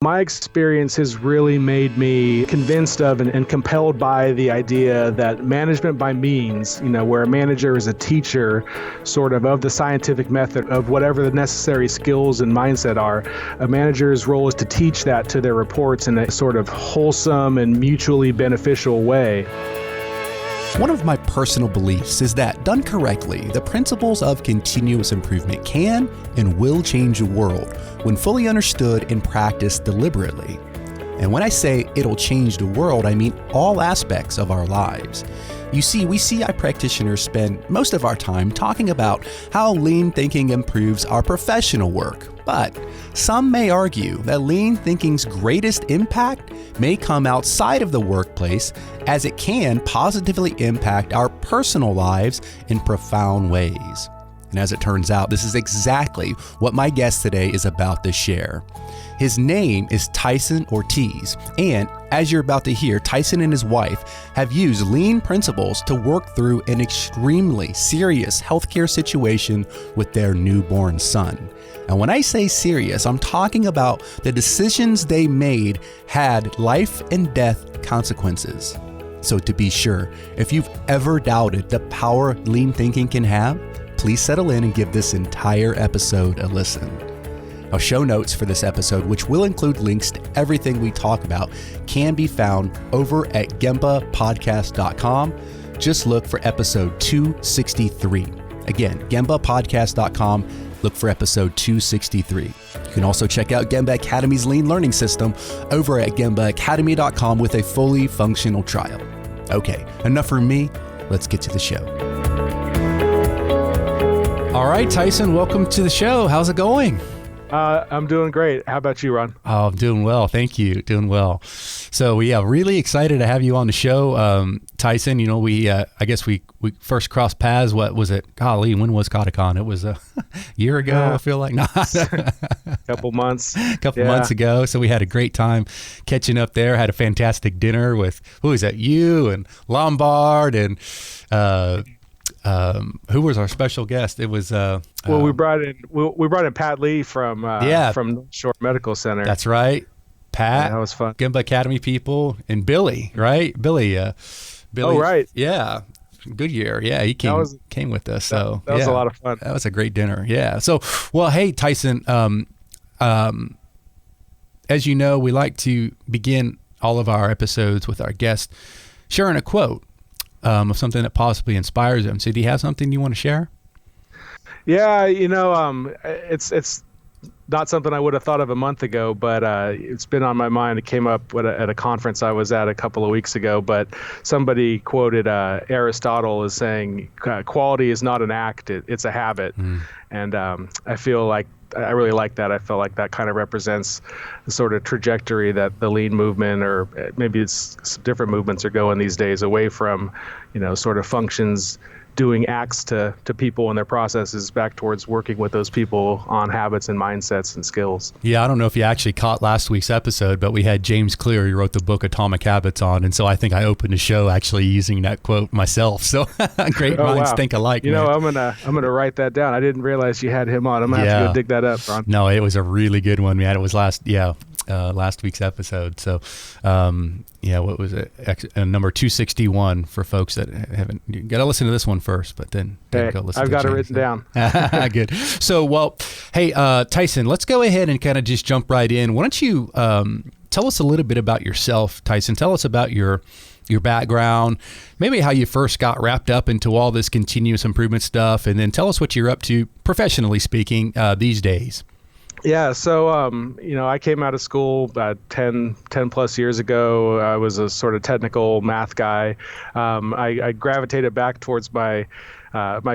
My experience has really made me convinced of and compelled by the idea that management by means, where a manager is a teacher sort of the scientific method of whatever the necessary skills and mindset are, a manager's role is to teach that to their reports in a sort of wholesome and mutually beneficial way. One of my personal beliefs is that, done correctly, the principles of continuous improvement can and will change the world when fully understood and practiced deliberately. And when I say it'll change the world, I mean all aspects of our lives. You see, we CI practitioners spend most of our time talking about how lean thinking improves our professional work. But some may argue that lean thinking's greatest impact may come outside of the workplace, as it can positively impact our personal lives in profound ways. And as it turns out, this is exactly what my guest today is about to share. His name is Tyson Ortiz, and as you're about to hear, Tyson and his wife have used lean principles to work through an extremely serious healthcare situation with their newborn son. And when I say serious, I'm talking about the decisions they made had life and death consequences. So to be sure, if you've ever doubted the power lean thinking can have, please settle in and give this entire episode a listen. Now, show notes for this episode, which will include links to everything we talk about, can be found over at gembapodcast.com. Just look for episode 263. Again, gembapodcast.com. Look for episode 263. You can also check out Gemba Academy's Lean Learning System over at gembaacademy.com with a fully functional trial. Okay, enough from me. Let's get to the show. All right, Tyson, welcome to the show. How's it going? I'm doing great. How about you, Ron? Oh, I'm doing well. Thank you. Doing well. So, yeah, really excited to have you on the show. Tyson, I guess we first crossed paths. What was it? Golly, when was KataCon? It was a year ago, yeah. I feel like. Not. Couple months ago. So we had a great time catching up there. Had a fantastic dinner with, who is that? You and Lombard and, who was our special guest? It was we brought in Pat Lee from North Shore Medical Center. That's right, Pat. Yeah, that was fun. Gemba Academy people and Billy, right? Billy. Oh, right. Yeah, good year. Yeah, he came with us. So that was a lot of fun. That was a great dinner. Yeah. So, well, hey, Tyson. As you know, we like to begin all of our episodes with our guests sharing a quote. Of something that possibly inspires them. So do you have something you want to share? Yeah, it's not something I would have thought of a month ago, but it's been on my mind. It came up at a conference I was at a couple of weeks ago, but somebody quoted Aristotle as saying, quality is not an act, it's a habit. And I feel like I really like that. I felt like that kind of represents the sort of trajectory that the lean movement, or maybe it's some different movements, are going these days, away from, sort of functions doing acts to people and their processes, back towards working with those people on habits and mindsets and skills. Yeah, I don't know if you actually caught last week's episode, but we had James Clear, who wrote the book Atomic Habits, on. And so I think I opened the show actually using that quote myself. So great minds think alike. I'm gonna write that down. I didn't realize you had him on. I'm gonna have to go dig that up, Ron. No, it was a really good one, man. It was last week's episode. So, what was it? Number 261 for folks that haven't. You got to listen to this one first, but then go listen. I've got it written down. Good. So, well, hey, Tyson, let's go ahead and kind of just jump right in. Why don't you tell us a little bit about yourself, Tyson? Tell us about your background, maybe how you first got wrapped up into all this continuous improvement stuff, and then tell us what you're up to professionally speaking these days. Yeah, so, I came out of school about 10 plus years ago. I was a sort of technical math guy. I gravitated back towards my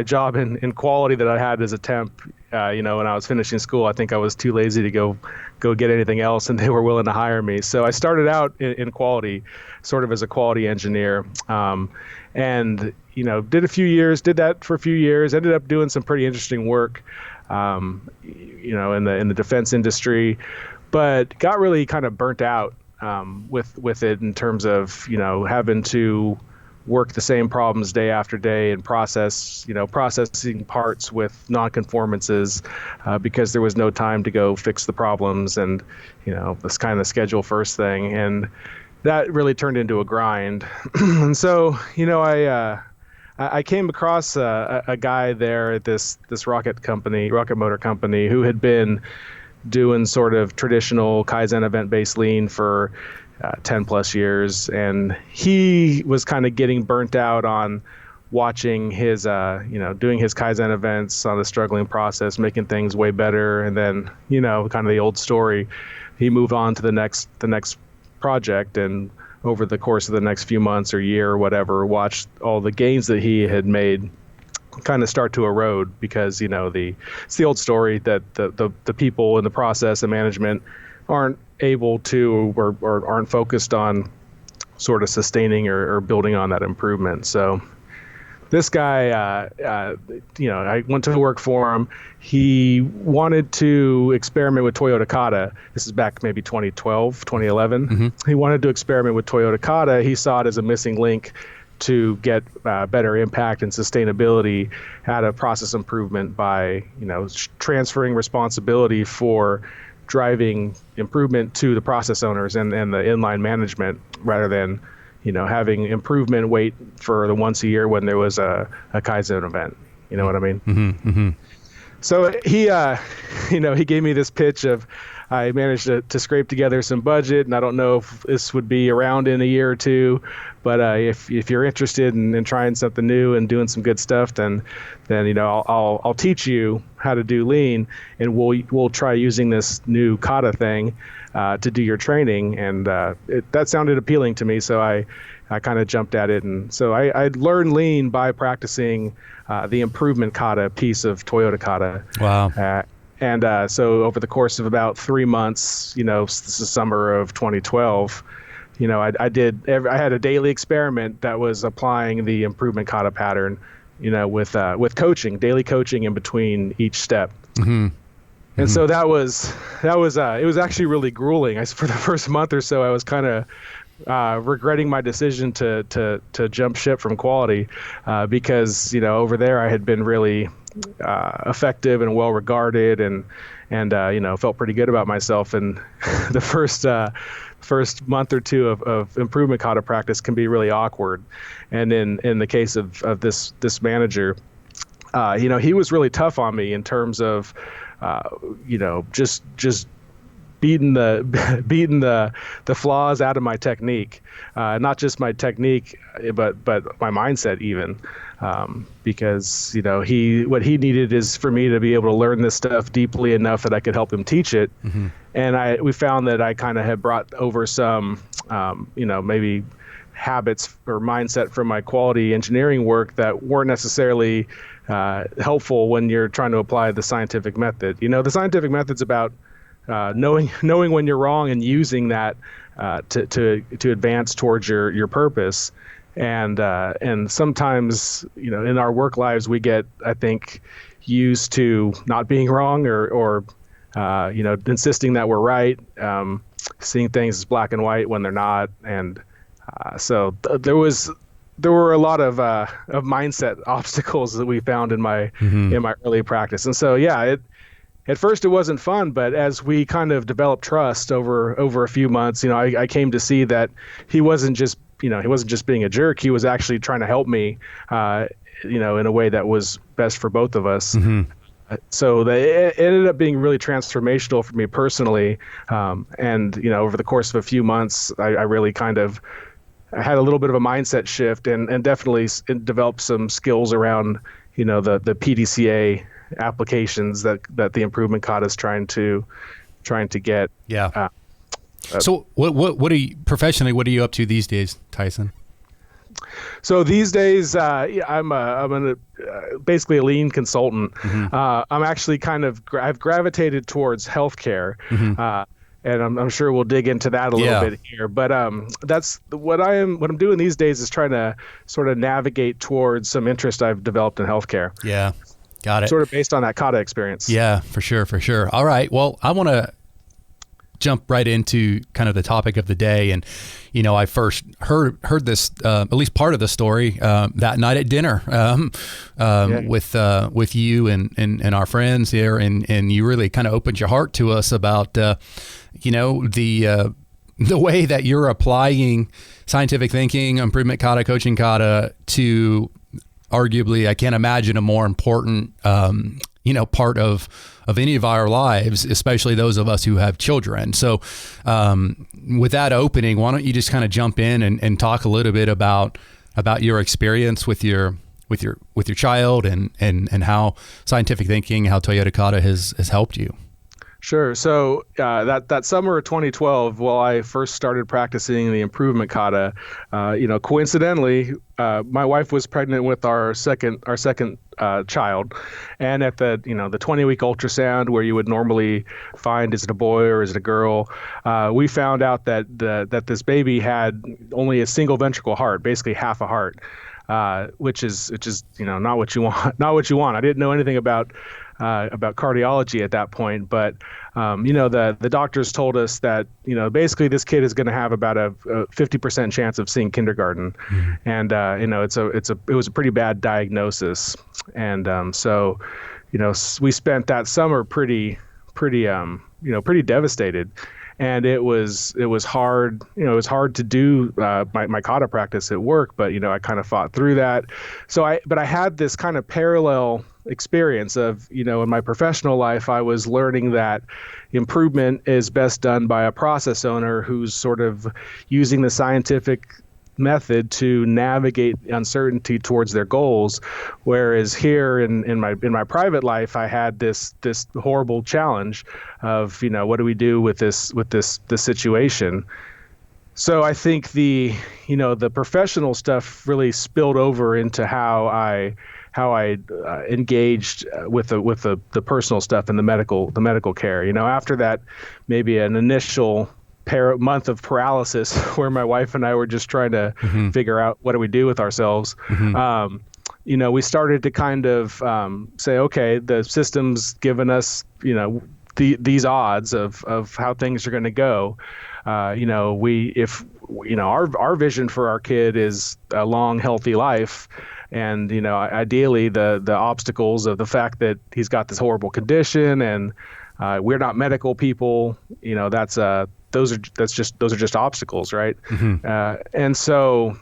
job in quality that I had as a temp. When I was finishing school, I think I was too lazy to go get anything else, and they were willing to hire me. So I started out in quality, sort of as a quality engineer, and did that for a few years, ended up doing some pretty interesting work. In the defense industry, but got really kind of burnt out with it in terms of having to work the same problems day after day and processing parts with non-conformances because there was no time to go fix the problems, and this kind of schedule first thing, and that really turned into a grind. And so I came across a guy there at this rocket motor company, who had been doing sort of traditional Kaizen event-based lean for 10 plus years. And he was kind of getting burnt out on watching his, doing his Kaizen events on the struggling process, making things way better. And then, kind of the old story, he moved on to the next project, and over the course of the next few months or year or whatever, watched all the gains that he had made kind of start to erode, because it's the old story that the people in the process and management aren't able to or aren't focused on sort of sustaining or building on that improvement. So this guy, I went to work for him. He wanted to experiment with Toyota Kata. This is back maybe 2012, 2011. Mm-hmm. He wanted to experiment with Toyota Kata. He saw it as a missing link to get better impact and sustainability at a process improvement by, transferring responsibility for driving improvement to the process owners and the inline management, rather than having improvement wait for the once a year when there was a Kaizen event. You know what I mean? Mm-hmm, mm-hmm. So he gave me this pitch of, I managed to scrape together some budget, and I don't know if this would be around in a year or two, but if you're interested in trying something new and doing some good stuff, then I'll teach you how to do lean, and we'll try using this new kata thing to do your training. And that sounded appealing to me, so I kind of jumped at it. And so I learned lean by practicing the improvement kata piece of Toyota Kata. Wow. And so over the course of about 3 months, this is summer of 2012, I had a daily experiment that was applying the improvement kata pattern, with coaching, daily coaching in between each step. Mm-hmm. And so that was it was actually really grueling. For the first month or so, I was kind of regretting my decision to jump ship from quality, because over there I had been really effective and well regarded, and felt pretty good about myself. And the first month or two of improvement kata practice can be really awkward. And in the case of this manager, he was really tough on me in terms of just beating the flaws out of my technique, not just my technique, but my mindset even, because what he needed is for me to be able to learn this stuff deeply enough that I could help him teach it. Mm-hmm. And we found that I kind of had brought over some maybe habits or mindset from my quality engineering work that weren't necessarily helpful when you're trying to apply the scientific method. The scientific method's about knowing when you're wrong and using that to advance towards your purpose. And sometimes in our work lives we get, I think, used to not being wrong or insisting that we're right, seeing things as black and white when they're not. And so there were a lot of mindset obstacles that we found in my early practice. And so at first it wasn't fun, but as we kind of developed trust over a few months, I came to see that he wasn't just being a jerk. He was actually trying to help me, in a way that was best for both of us. Mm-hmm. So it ended up being really transformational for me personally. And over the course of a few months, I really kind of had a little bit of a mindset shift, and definitely developed some skills around, the PDCA applications that the improvement kata is trying to get. Yeah. So what are you professionally? What are you up to these days, Tyson? So these days, I'm basically a lean consultant. Mm-hmm. I'm actually I've gravitated towards healthcare. Mm-hmm. And I'm sure we'll dig into that a little bit here. But that's what I'm doing these days, is trying to sort of navigate towards some interest I've developed in healthcare. Yeah, got it. Sort of based on that kata experience. Yeah, for sure. All right. Well, I want to jump right into kind of the topic of the day. And, I first heard this, at least part of the story, that night at dinner, with you and our friends here. And you really kind of opened your heart to us about, the way that you're applying scientific thinking, improvement kata, coaching kata to arguably, I can't imagine a more important, part of any of our lives, especially those of us who have children. So with that opening, why don't you just kind of jump in and talk a little bit about your experience with your child and how scientific thinking, how Toyota Kata has helped you. Sure. So that summer of 2012, while I first started practicing the improvement kata, coincidentally, my wife was pregnant with our second child, and at the 20-week ultrasound where you would normally find is it a boy or is it a girl, we found out that this baby had only a single ventricle heart, basically half a heart, which is not what you want. I didn't know anything about cardiology at that point, but the doctors told us that basically this kid is going to have about a 50% chance of seeing kindergarten, and it was a pretty bad diagnosis, and so we spent that summer pretty devastated. And it was hard, it was hard to do my kata practice at work, but I kind of fought through that. So I had this kind of parallel experience of, in my professional life, I was learning that improvement is best done by a process owner who's sort of using the scientific method to navigate uncertainty towards their goals, whereas here in my private life I had this horrible challenge of what do we do with this situation. So I think the professional stuff really spilled over into how I engaged with the personal stuff and the medical care. After that, maybe an initial month of paralysis where my wife and I were just trying to figure out what do we do with ourselves. We started to kind of say, okay, the system's given us, these odds of how things are going to go. Our vision for our kid is a long, healthy life. And, ideally the obstacles of the fact that he's got this horrible condition and we're not medical people, those are just obstacles, right? And so,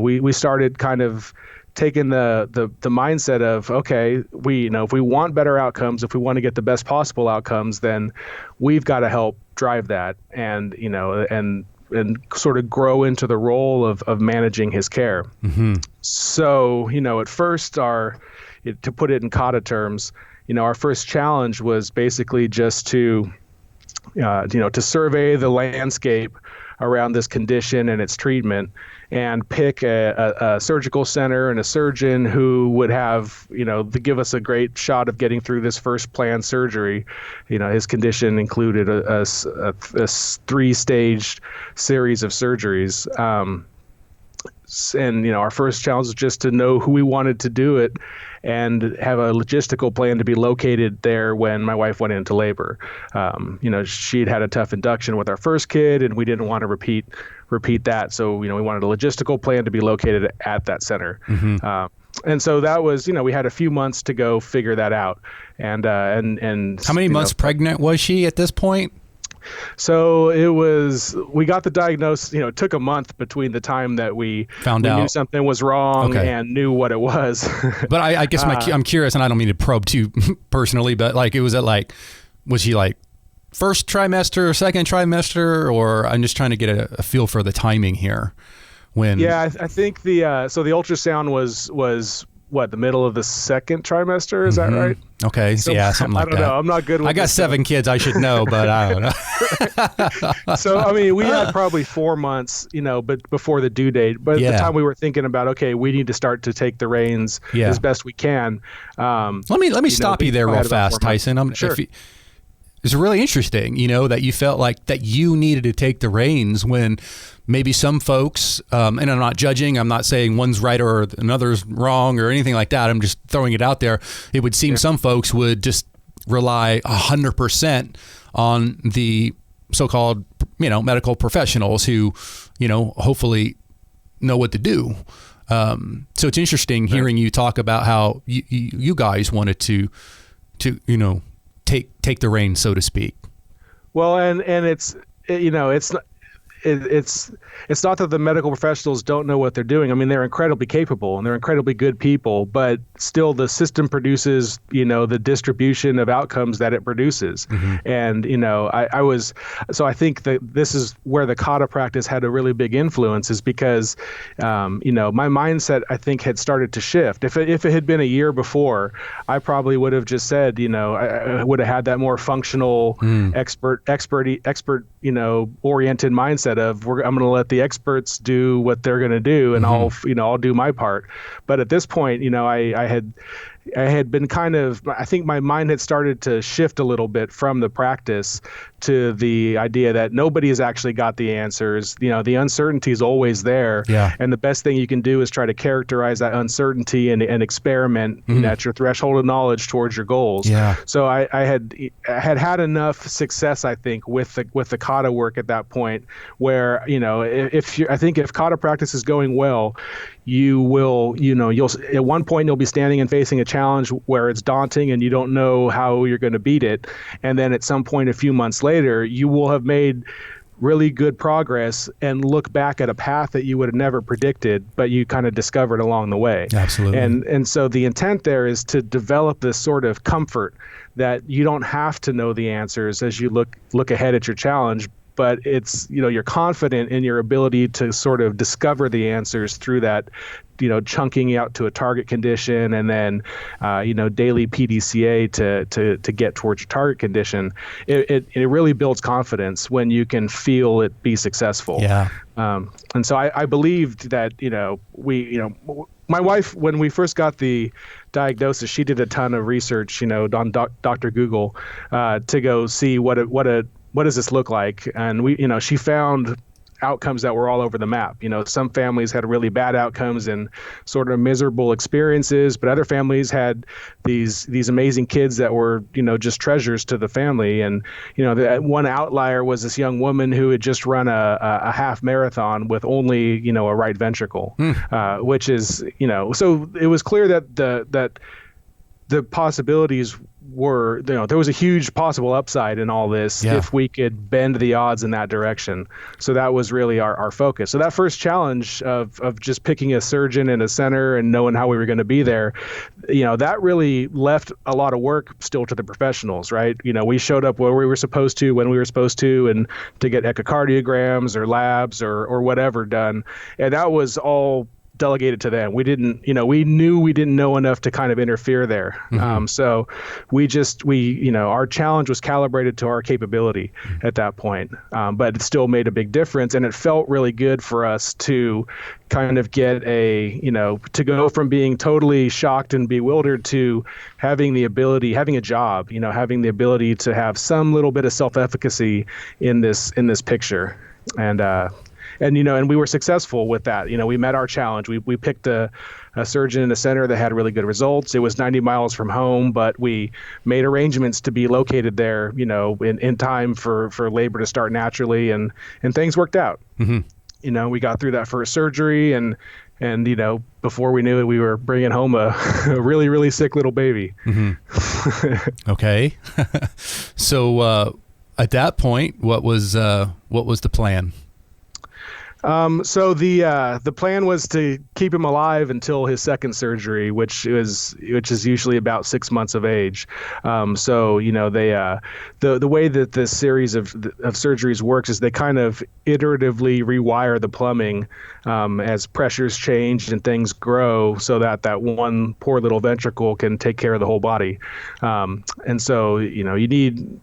we started kind of taking the mindset of, okay, if we want better outcomes, if we want to get the best possible outcomes, then we've got to help drive that and sort of grow into the role of managing his care. So, at first to put it in kata terms, our first challenge was basically just to survey the landscape around this condition and its treatment and pick a surgical center and a surgeon who would have, to give us a great shot of getting through this first planned surgery. His condition included a 3-stage series of surgeries. And our first challenge was just to know who we wanted to do it and have a logistical plan to be located there when my wife went into labor. She'd had a tough induction with our first kid, and we didn't want to repeat that. So, we wanted a logistical plan to be located at that center. And so that was, we had a few months to go figure that out. And how many months pregnant was she at this point? So we got the diagnosis, it took a month between the time that we knew something was wrong and knew what it was. But I guess I'm curious, and I don't mean to probe too personally, but was she like first trimester or second trimester, or I'm just trying to get a feel for the timing here. I think the ultrasound was what, the middle of the second trimester? Is that right? Okay. So, yeah, something like that. I don't know. I'm not good with I got 7 kids. I should know, but I don't know. So, we had probably 4 months, but before the due date. But at the time we were thinking about, okay, we need to start to take the reins as best we can. Let me stop you there real fast, Tyson. Sure. It's really interesting, that you felt like that you needed to take the reins when maybe some folks, and I'm not judging, I'm not saying one's right or another's wrong or anything like that. I'm just throwing it out there. It would seem some folks would just rely 100% on the so-called, medical professionals who, hopefully know what to do. So it's interesting hearing you talk about how you guys wanted to take the reins, so to speak. Well, and it's not that the medical professionals don't know what they're doing. I mean, they're incredibly capable and they're incredibly good people, but still the system produces, the distribution of outcomes that it produces. Mm-hmm. And, so I think that this is where the kata practice had a really big influence, is because, my mindset, I think, had started to shift. If it had been a year before, I probably would have just said, I would have had that more functional, expert, oriented mindset of I'm going to let the experts do what they're going to do, and I'll do my part. But at this point, I had been I think my mind had started to shift a little bit from the practice to the idea that nobody has actually got the answers. The uncertainty is always there. Yeah. And the best thing you can do is try to characterize that uncertainty and experiment at your threshold of knowledge towards your goals. Yeah. So I had enough success, I think, with the kata work at that point, where, I think if kata practice is going well, you'll at one point you'll be standing and facing a challenge where it's daunting and you don't know how you're going to beat it. And then at some point, a few months later, you will have made really good progress and look back at a path that you would have never predicted, but you kind of discovered along the way. Absolutely. And so the intent there is to develop this sort of comfort that you don't have to know the answers as you look ahead at your challenge, but it's, you're confident in your ability to sort of discover the answers through that, chunking out to a target condition, and then, daily PDCA to get towards your target condition. It really builds confidence when you can feel it be successful. Yeah. And so I believed that, my wife, when we first got the diagnosis, she did a ton of research, on Dr. Google, to go see what does this look like? And she found outcomes that were all over the map. Some families had really bad outcomes and sort of miserable experiences, but other families had these amazing kids that were, just treasures to the family. And, the one outlier was this young woman who had just run a half marathon with only, a right ventricle, which is, so it was clear that the possibilities were, there was a huge possible upside in all this if we could bend the odds in that direction. So that was really our focus. So that first challenge of just picking a surgeon and a center and knowing how we were going to be there, that really left a lot of work still to the professionals, right? We showed up where we were supposed to, when we were supposed to, and to get echocardiograms or labs or whatever done. And that was all delegated to them. We didn't, we knew we didn't know enough to kind of interfere there. Mm-hmm. So our challenge was calibrated to our capability at that point. But it still made a big difference. And it felt really good for us to kind of get to go from being totally shocked and bewildered to having a job, having the ability to have some little bit of self-efficacy in this picture. And we were successful with that. We met our challenge. We picked a surgeon in a center that had really good results. It was 90 miles from home, but we made arrangements to be located there, in time for labor to start naturally, and things worked out. Mm-hmm. We got through that first surgery, and before we knew it, we were bringing home a really, really sick little baby. Mm-hmm. Okay. So at that point, what was the plan? So the plan was to keep him alive until his second surgery, which is usually about 6 months of age. So the way that this series of surgeries works is they kind of iteratively rewire the plumbing as pressures change and things grow, so that one poor little ventricle can take care of the whole body. And so you need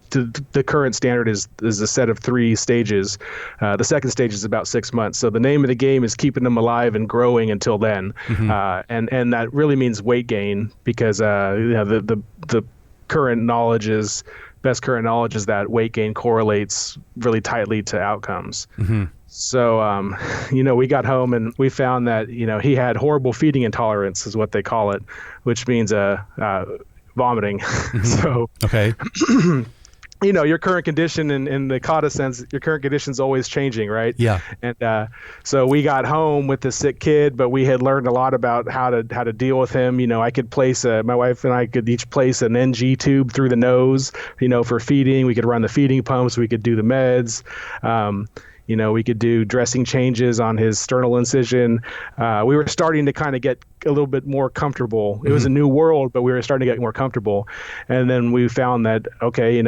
the current standard is a set of 3 stages. The second stage is about 6 months. So the name of the game is keeping them alive and growing until then. Mm-hmm. And that really means weight gain, because the current knowledge is that weight gain correlates really tightly to outcomes. Mm-hmm. So, we got home and we found that, he had horrible feeding intolerance, is what they call it, which means vomiting. Mm-hmm. So, okay. your current condition in the kata sense, your current condition's always changing, right? Yeah. And so we got home with the sick kid, but we had learned a lot about how to deal with him. I could my wife and I could each place an NG tube through the nose, for feeding. We could run the feeding pumps. We could do the meds. We could do dressing changes on his sternal incision. We were starting to kind of get a little bit more comfortable. It was a new world, but we were starting to get more comfortable. And then we found that, okay,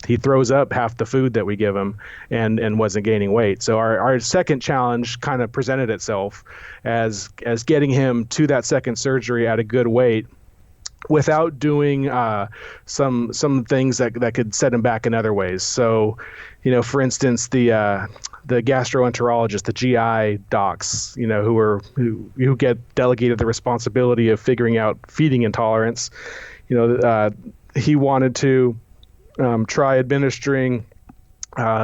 he throws up half the food that we give him and wasn't gaining weight. So our second challenge kind of presented itself as getting him to that second surgery at a good weight, without doing some things that could set him back in other ways. So, for instance, the gastroenterologist, the GI docs, who get delegated the responsibility of figuring out feeding intolerance, he wanted to try administering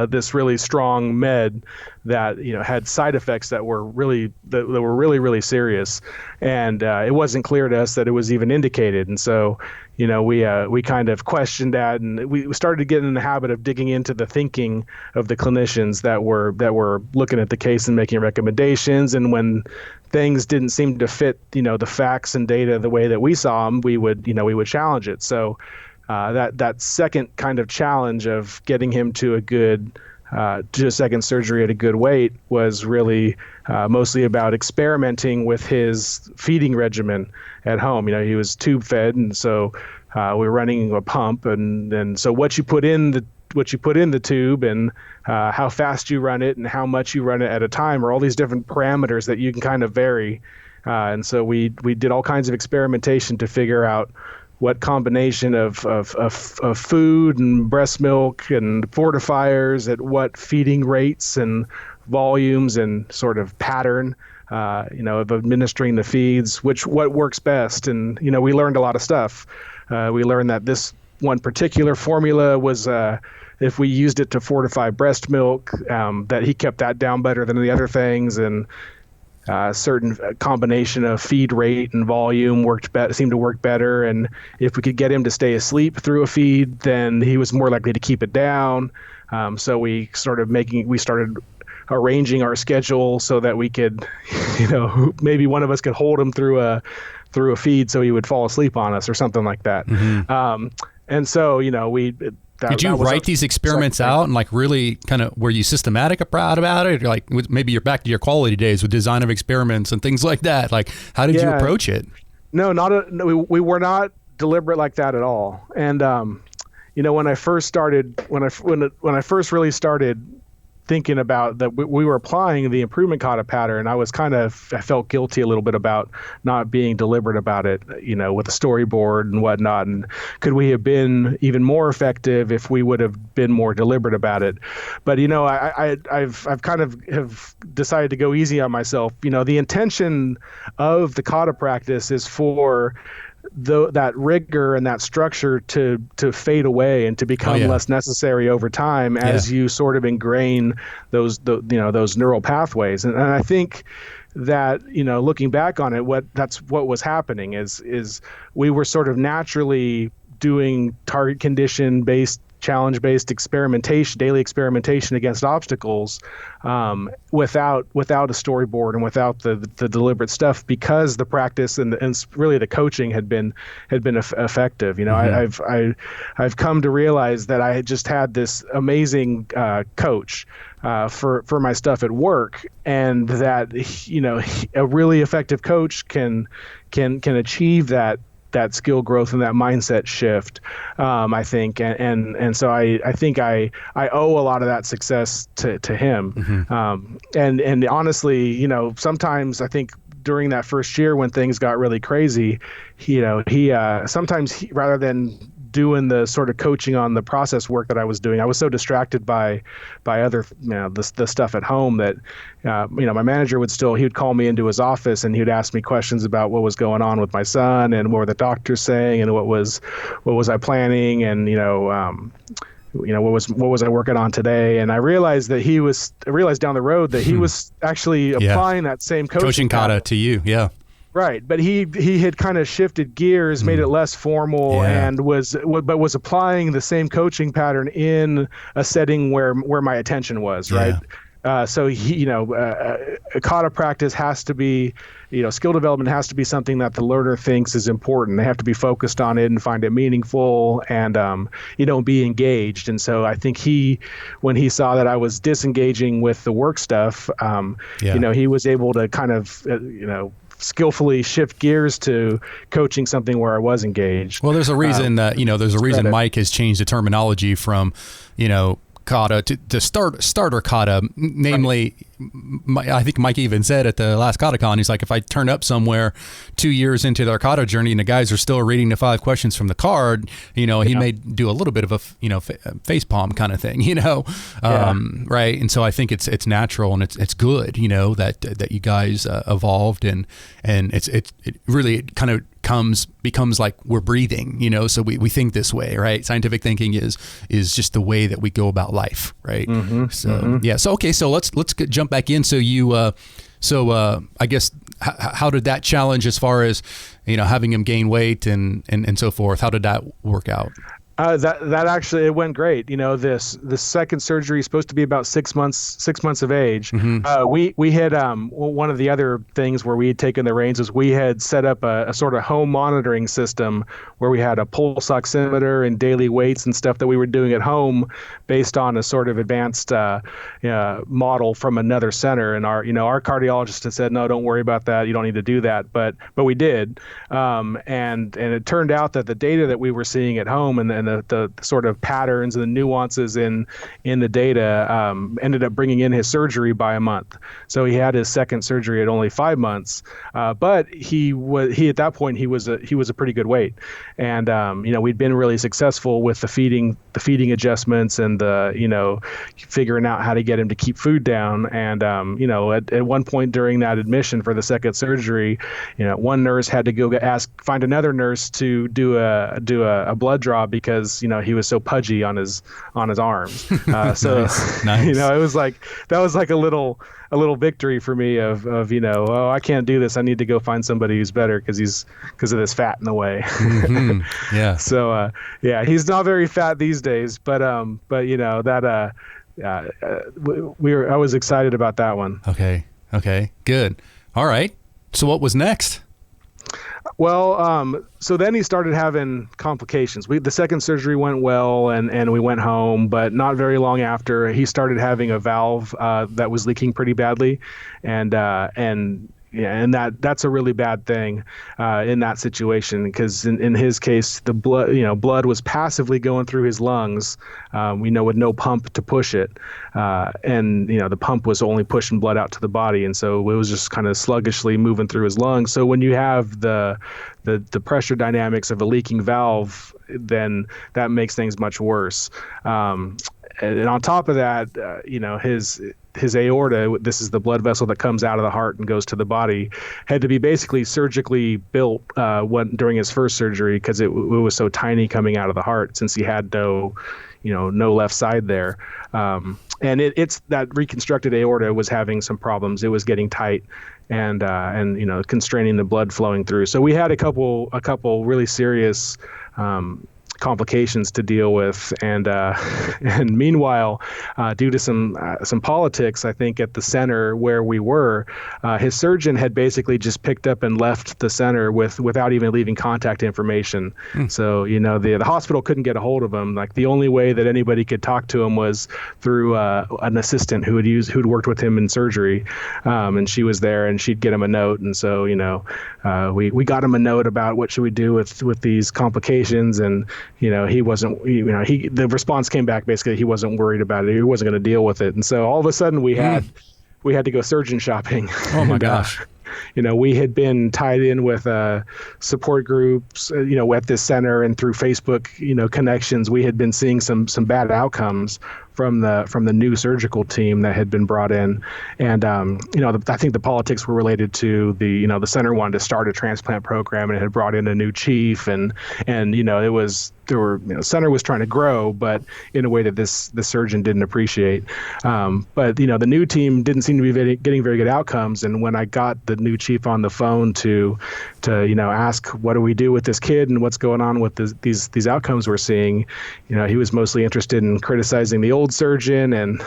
this really strong med that had side effects that were really really serious, and it wasn't clear to us that it was even indicated. And so we kind of questioned that, and we started to get in the habit of digging into the thinking of the clinicians that were looking at the case and making recommendations. And when things didn't seem to fit the facts and data the way that we saw them, we would challenge it. So that second kind of challenge of getting him to a second surgery at a good weight was really mostly about experimenting with his feeding regimen at home. He was tube fed, and so we were running a pump, and so what you put in the tube and how fast you run it and how much you run it at a time are all these different parameters that you can kind of vary. And so we did all kinds of experimentation to figure out what combination of food and breast milk and fortifiers at what feeding rates and volumes and sort of pattern, of administering the feeds, what works best. And, we learned a lot of stuff. We learned that this one particular formula was, if we used it to fortify breast milk, that he kept that down better than the other things. And certain combination of feed rate and volume seemed to work better. And if we could get him to stay asleep through a feed, then he was more likely to keep it down. So we started arranging our schedule so that we could, maybe one of us could hold him through a feed so he would fall asleep on us or something like that. Mm-hmm. And so, did you write these experiments out and really kind of, were you systematic about it? Or maybe you're back to your quality days with design of experiments and things like that. How did you approach it? No, we were not deliberate like that at all. And, when I first really started thinking about that, we were applying the improvement kata pattern, I felt guilty a little bit about not being deliberate about it, with a storyboard and whatnot. And could we have been even more effective if we would have been more deliberate about it? But, I've kind of have decided to go easy on myself. The intention of the kata practice is for that rigor and that structure to fade away and to become less necessary over time as you sort of ingrain those neural pathways. And I think that, looking back on it, that's what was happening is we were sort of naturally doing target condition based, challenge-based daily experimentation against obstacles, without a storyboard and without the deliberate stuff, because the practice and really the coaching had been effective. Mm-hmm. I've come to realize that I had just had this amazing coach for my stuff at work, and that a really effective coach can achieve that skill growth and that mindset shift, I think. And so I think I owe a lot of that success to him. Mm-hmm. And honestly, sometimes I think during that first year when things got really crazy, he sometimes rather than doing the sort of coaching on the process work that I was doing, I was so distracted by other, the stuff at home that, my manager he would call me into his office and he would ask me questions about what was going on with my son and what were the doctors saying and what was I planning and, what was I working on today? And I realized down the road that he was actually applying that same coaching kata to you. Yeah. Right, but he had kind of shifted gears, made it less formal, Yeah. and was applying the same coaching pattern in a setting where my attention was, right? Yeah. So kata practice has to be, skill development has to be something that the learner thinks is important. They have to be focused on it and find it meaningful, and be engaged. And so I think when he saw that I was disengaging with the work stuff, he was able to kind of skillfully shift gears to coaching something where I was engaged. Well, there's a reason Mike has changed the terminology from, kata to starter kata, namely, I think Mike even said at the last KataCon, he's like, if I turn up somewhere 2 years into their kata journey and the guys are still reading the 5 questions from the card, he may do a little bit of a face palm kind of thing, right? And so I think it's natural and it's good, that you guys evolved and it really kind of becomes like we're breathing, so we think this way, right? Scientific thinking is just the way that we go about life, right? So let's jump back in. So I guess how did that challenge as far as having him gain weight and so forth, how did that work out? That actually, it went great. The second surgery is supposed to be about 6 months of age. We had one of the other things where we had taken the reins was we had set up a sort of home monitoring system where we had a pulse oximeter and daily weights and stuff that we were doing at home based on a sort of advanced model from another center. And our cardiologist had said, no, don't worry about that. You don't need to do that. But we did. And it turned out that the data that we were seeing at home and the sort of patterns and the nuances in the data ended up bringing in his surgery by a month. So he had his second surgery at only 5 months, but he at that point he was a pretty good weight, and we'd been really successful with the feeding adjustments and the figuring out how to get him to keep food down. And at one point during that admission for the second surgery, one nurse had to go find another nurse to do a blood draw because he was so pudgy on his arms. So nice. it was like that was like a little victory for me of I can't do this. I need to go find somebody who's better because of this fat in the way. Yeah. So he's not very fat these days, but I was excited about that one. Okay, good. All right. So what was next? Well, so then he started having complications. The second surgery went well, and we went home, but not very long after, he started having a valve that was leaking pretty badly, and that's a really bad thing in that situation, because in his case, the blood was passively going through his lungs, with no pump to push it, and the pump was only pushing blood out to the body, and so it was just kind of sluggishly moving through his lungs. So when you have the pressure dynamics of a leaking valve, then that makes things much worse. And on top of that, his aorta, this is the blood vessel that comes out of the heart and goes to the body, had to be basically surgically built during his first surgery because it was so tiny coming out of the heart, since he had no left side there. And it's that reconstructed aorta was having some problems. It was getting tight and constraining the blood flowing through. So we had a couple really serious complications to deal with, and meanwhile, due to some politics, I think at the center where we were, his surgeon had basically just picked up and left the center without even leaving contact information. So the hospital couldn't get a hold of him. Like, the only way that anybody could talk to him was through an assistant who'd worked with him in surgery, and she was there and she'd get him a note. And so we got him a note about what should we do with these complications, and he wasn't, the response came back basically he wasn't worried about it. He wasn't going to deal with it. And so all of a sudden we had to go surgeon shopping. Oh my gosh. We had been tied in with support groups, at this center, and through Facebook, connections, we had been seeing some bad outcomes from the new surgical team that had been brought in, and I think the politics were related to the center wanted to start a transplant program, and it had brought in a new chief, and it was. Center was trying to grow, but in a way that the surgeon didn't appreciate. But the new team didn't seem to be getting very good outcomes. And when I got the new chief on the phone to ask what do we do with this kid and what's going on with these outcomes we're seeing, he was mostly interested in criticizing the old surgeon and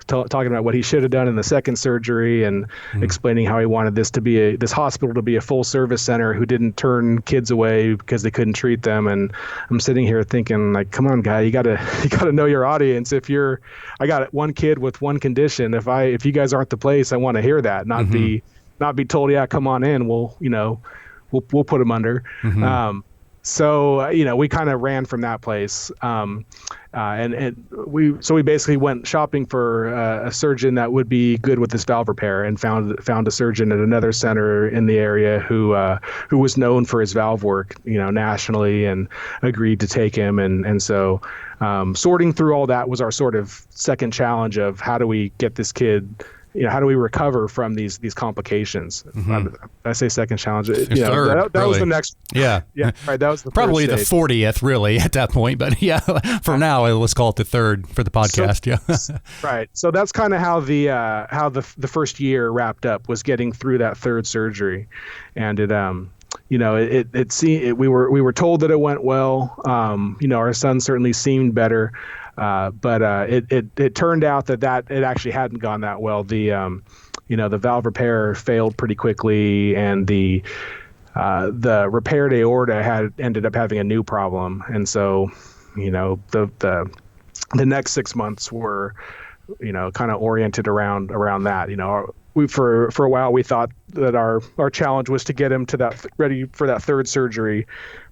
talking about what he should have done in the second surgery and explaining how he wanted this hospital to be a full service center who didn't turn kids away because they couldn't treat them. And I'm sitting here thinking, like, come on, guy, you gotta know your audience. I got one kid with one condition. If you guys aren't the place, I want to hear that, not be told, yeah, come on in. We'll put him under. So we kind of ran from that place, and we basically went shopping for a surgeon that would be good with this valve repair, and found a surgeon at another center in the area who was known for his valve work, nationally, and agreed to take him. And so sorting through all that was our sort of second challenge of how do we get this kid. How do we recover from these complications? I say second challenge. Third, that really. was the next. Yeah. Right. That was the probably the stage. 40th, really, at that point. But yeah, for now, let's call it the third for the podcast. Right. So that's kind of how the first year wrapped up, was getting through that third surgery, and it we were told that it went well. Our son certainly seemed better. But it turned out that it actually hadn't gone that well. The valve repair failed pretty quickly, and the repaired aorta had ended up having a new problem. And so, the next 6 months were, kind of oriented around that. For a while we thought that our challenge was to get him to ready for that third surgery,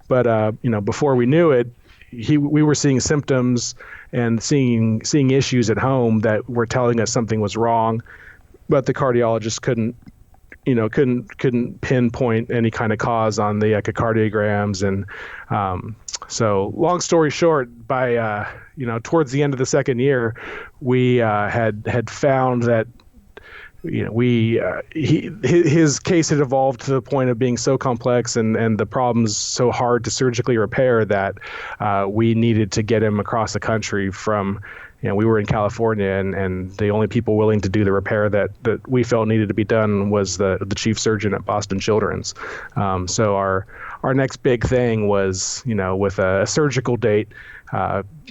but before we knew it, we were seeing symptoms and seeing issues at home that were telling us something was wrong, but the cardiologist couldn't pinpoint any kind of cause on the echocardiograms. And so long story short, by towards the end of the second year, we had found that his case had evolved to the point of being so complex and the problems so hard to surgically repair that we needed to get him across the country from, we were in California, and the only people willing to do the repair that we felt needed to be done was the chief surgeon at Boston Children's. So our next big thing was, with a surgical date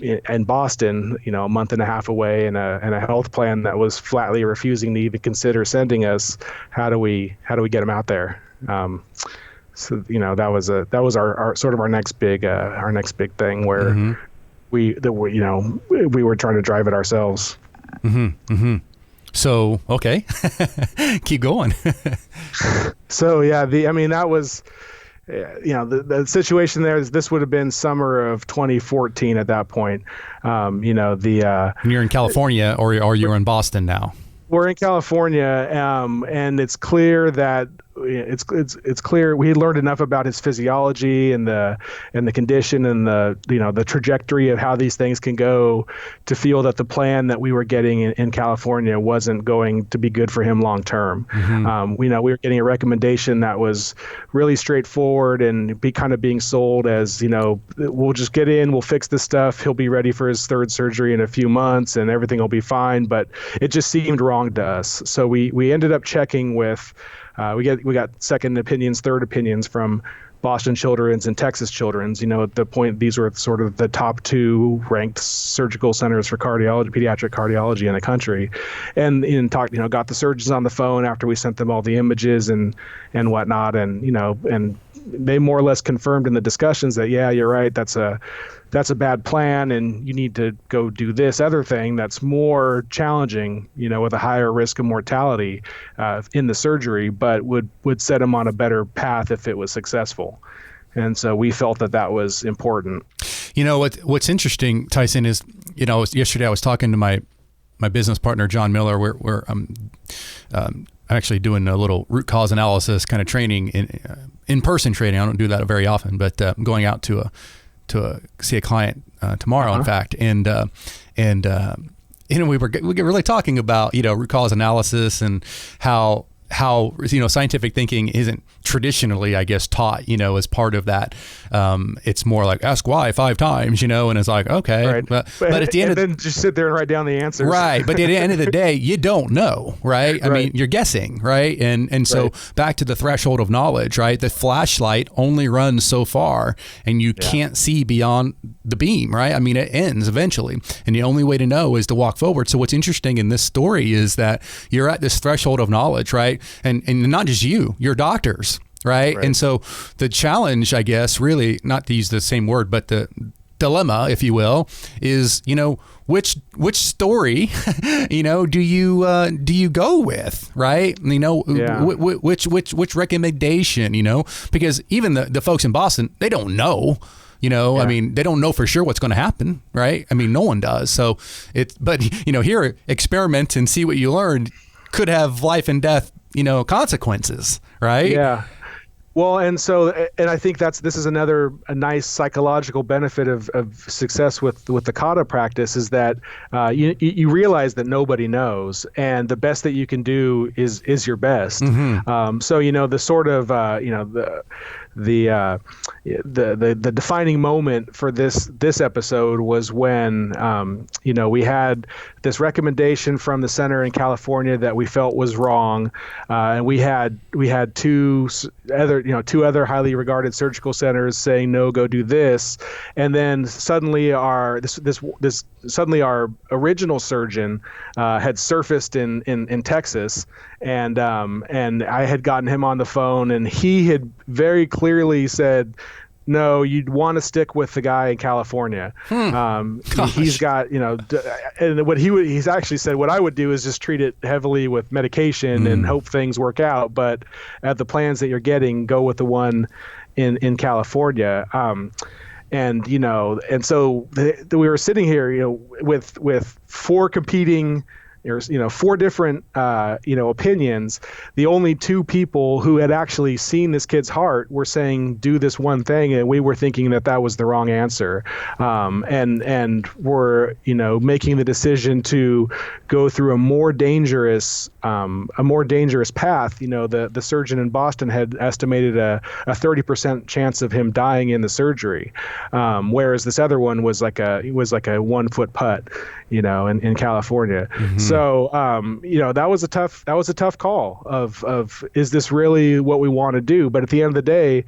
in Boston, a month and a half away, and a health plan that was flatly refusing to even consider sending us. How do we get him out there? So that was our sort of our next big thing where we were trying to drive it ourselves. So okay, keep going. So yeah, that was. The situation there is this would have been summer of 2014 at that point. You're in California, or you're in Boston now? We're in California, and it's clear that it's clear we had learned enough about his physiology and the condition and the trajectory of how these things can go to feel that the plan that we were getting in California wasn't going to be good for him long term. We were getting a recommendation that was really straightforward and being sold as, we'll just get in, we'll fix this stuff, he'll be ready for his third surgery in a few months and everything will be fine. But it just seemed wrong to us. So we ended up checking with we got second opinions, third opinions from Boston Children's and Texas Children's. At the point, these were sort of the top two ranked surgical centers for pediatric cardiology in the country, and got the surgeons on the phone after we sent them all the images and whatnot, and they more or less confirmed in the discussions that, yeah, you're right, that's a bad plan, and you need to go do this other thing that's more challenging, with a higher risk of mortality in the surgery, but would set him on a better path if it was successful. And so we felt that was important. What's interesting, Tyson, is, yesterday I was talking to my business partner, John Miller, where I'm actually doing a little root cause analysis kind of training, in-person training. I don't do that very often, but I'm going out to see a client tomorrow, in fact, and we were really talking about root cause analysis and how scientific thinking isn't traditionally, I guess, taught, as part of that. It's more like ask why 5 times, and it's like, okay, right. but at the end of then just sit there and write down the answers. Right. But at the end of the day, you don't know, right? I mean, you're guessing, right? And so back to the threshold of knowledge, right? The flashlight only runs so far and you can't see beyond the beam, right? I mean, it ends eventually. And the only way to know is to walk forward. So what's interesting in this story is that you're at this threshold of knowledge, right? And not just your doctors, right? And so the challenge, I guess, really, not to use the same word, but the dilemma, if you will, is, which story, do you go with, right? Which recommendation, because even the folks in Boston, they don't know. I mean, they don't know for sure what's going to happen, right? I mean, no one does. So but here, experiment and see what you learn could have life and death, consequences, right? Yeah. Well, and I think this is a nice psychological benefit of success with the kata practice is that you realize that nobody knows, and the best that you can do is your best. Mm-hmm. So the sort of the defining moment for this episode was when we had this recommendation from the center in California that we felt was wrong, and we had two other highly regarded surgical centers saying no, go do this, and then suddenly our original surgeon had surfaced in Texas, and I had gotten him on the phone, and he had very clearly said, no, you'd want to stick with the guy in California. He's got, and he's actually said, what I would do is just treat it heavily with medication and hope things work out. But at the plans that you're getting, go with the one in California. And so we were sitting here, with 4 competing, there's 4 different opinions. The only 2 people who had actually seen this kid's heart were saying do this one thing, and we were thinking that was the wrong answer, and were making the decision to go through a more dangerous path. The surgeon in Boston had estimated a 30% chance of him dying in the surgery, whereas this other one was like a 1-foot putt, in California. Mm-hmm. So, that was a tough call of is this really what we want to do? But at the end of the day,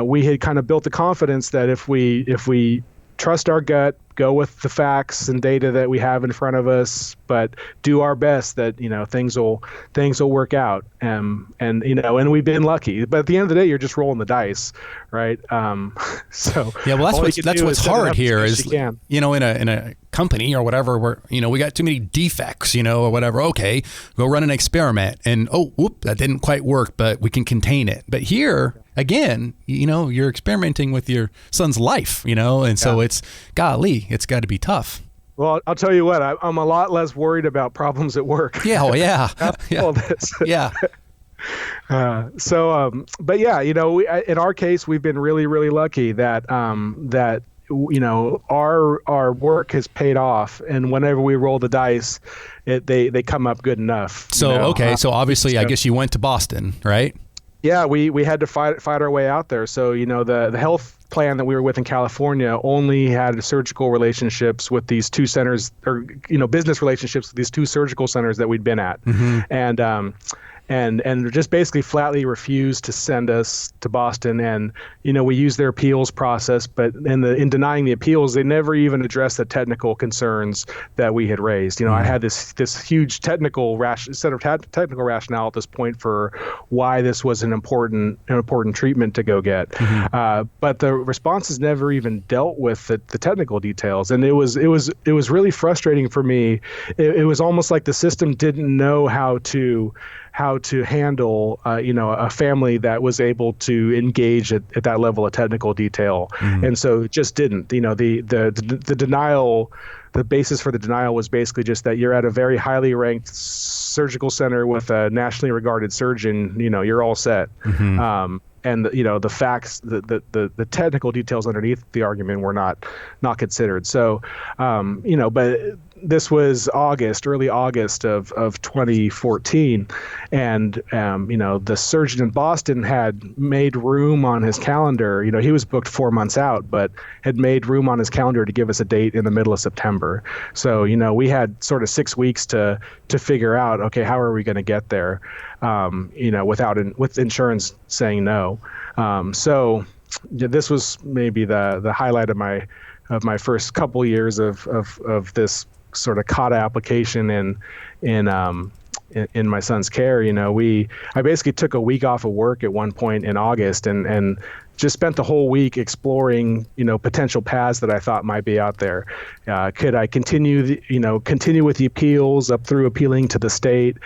we had kind of built the confidence that if we trust our gut, go with the facts and data that we have in front of us, but do our best that, things will work out. And we've been lucky, but at the end of the day, you're just rolling the dice, right? So yeah, well, that's what's hard here is, in a company or whatever, where, we got too many defects, or whatever. Okay, go run an experiment and, that didn't quite work, but we can contain it. But here, again, you're experimenting with your son's life, and so it's, golly, it's got to be tough. Well, I'll tell you what, I'm a lot less worried about problems at work. Yeah. Oh, yeah. All this. Yeah. But yeah, in our case, we've been really, really lucky that our work has paid off, and whenever we roll the dice, they come up good enough. So okay, so obviously, I guess you went to Boston, right? Yeah, we had to fight our way out there. So the health plan that we were with in California only had surgical relationships with these 2 centers, or business relationships with these 2 surgical centers that we'd been at, and just basically flatly refused to send us to Boston. And we used their appeals process, but in denying the appeals, they never even addressed the technical concerns that we had raised. I had this huge technical technical rationale at this point for why this was an important treatment to go get. But the responses never even dealt with the technical details, and it was really frustrating for me. It was almost like the system didn't know how to handle a family that was able to engage at that level of technical detail, and so it just didn't. The denial, the basis for the denial was basically just that you're at a very highly ranked surgical center with a nationally regarded surgeon. You're all set. and the facts, the technical details underneath the argument were not considered. So, but this was early August of 2014, and the surgeon in Boston had made room on his calendar. He was booked 4 months out, but had made room on his calendar to give us a date in the middle of September. So we had sort of 6 weeks to figure out, okay, how are we going to get there, with insurance saying no. So this was maybe the highlight of my first couple years of this sort of kata application in my son's care. I basically took a week off of work at one point in August and just spent the whole week exploring, potential paths that I thought might be out there. Could I continue with the appeals up through appealing to the state?